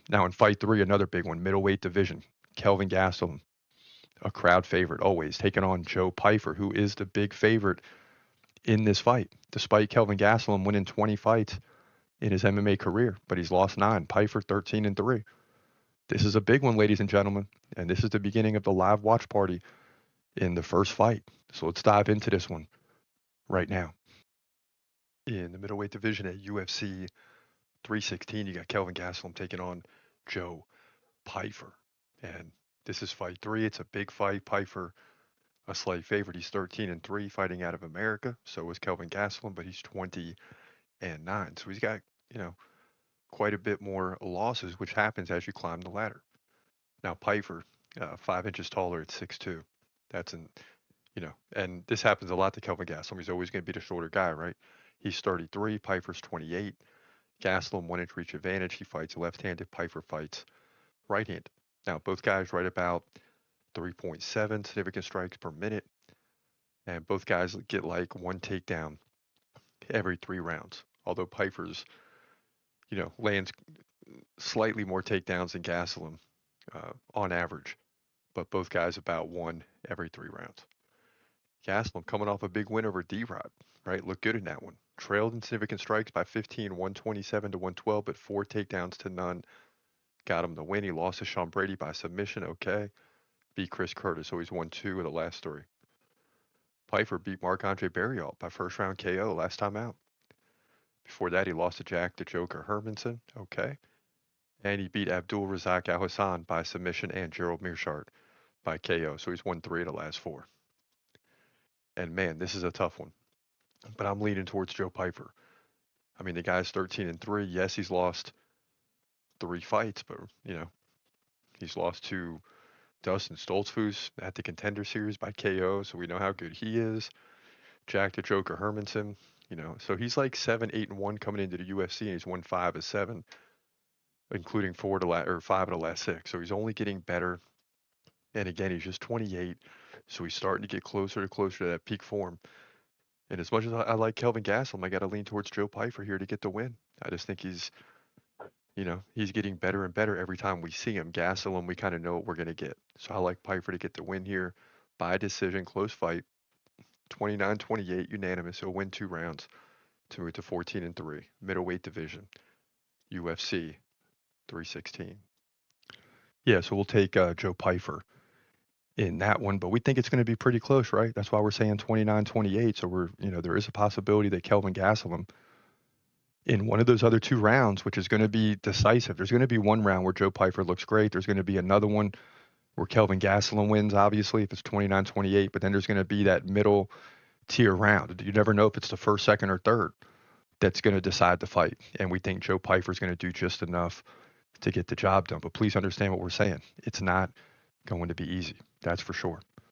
Now in fight 3, another big one, middleweight division. Kelvin Gastelum, a crowd favorite always, taking on Joe Pyfer, who is the big favorite in this fight, despite Kelvin Gastelum winning 20 fights in his MMA career, but he's lost 9. Pyfer 13-3. This is a big one, ladies and gentlemen, and this is the beginning of the live watch party in the first fight. So let's dive into this one right now. In the middleweight division at UFC 316, you got Kelvin Gastelum taking on Joe Pyfer. And this is fight 3. It's a big fight. Pyfer, a slight favorite. He's 13-3 fighting out of America. So is Kelvin Gastelum, but he's 20-9. So he's got, quite a bit more losses, which happens as you climb the ladder. Now Pyfer, 5 inches taller at 6'2". That's and this happens a lot to Kelvin Gastelum. He's always going to be the shorter guy, right? He's 33. Pyfer's 28. Gastelum 1-inch reach advantage. He fights left-handed. Pyfer fights right-handed. Now both guys right about 3.7 significant strikes per minute, and both guys get like one takedown every 3 rounds. Although Pyfer's, lands slightly more takedowns than Gastelum on average, but both guys about 1 every 3 rounds. Gastelum coming off a big win over D-Rod, right? Looked good in that one. Trailed in significant strikes by 15, 127-112, but 4 takedowns to none. Got him the win. He lost to Sean Brady by submission, okay. Beat Chris Curtis, so he's won 2 of the last 3. Pyfer beat Marc-Andre Barriault by first round KO last time out. Before that, he lost to Jack the Joker Hermanson, okay. And he beat Abdul Razak Al Hassan by submission and Gerald Meerschaert by KO, so he's won 3 of the last 4. And man, this is a tough one. But I'm leaning towards Joe Pyfer. I mean, the guy's 13-3. Yes, he's lost 3 fights, but he's lost to Dustin Stoltzfus at the Contender Series by KO, so we know how good he is. Jack the Joker Hermanson, so he's like 7-8-1 coming into the UFC, and he's won 5 of 7, including 5 of the last 6. So he's only getting better. And again, he's just 28, so he's starting to get closer to that peak form. And as much as I like Kelvin Gastelum, I got to lean towards Joe Pyfer here to get the win. I just think he's getting better and better every time we see him. Gastelum, we kind of know what we're going to get. So I like Pyfer to get the win here by decision, close fight, 29-28, unanimous. He'll win 2 rounds to move to 14-3, middleweight division, UFC 316. Yeah, so we'll take Joe Pyfer in that one, but we think it's going to be pretty close, right? That's why we're saying 29-28. So there is a possibility that Kelvin Gastelum in one of those other 2 rounds, which is going to be decisive. There's going to be one round where Joe Pyfer looks great. There's going to be another one where Kelvin Gastelum wins, obviously, if it's 29-28, but then there's going to be that middle tier round. You never know if it's the first, second, or third that's going to decide the fight. And we think Joe Pyfer is going to do just enough to get the job done. But please understand what we're saying. It's not going to be easy. That's for sure.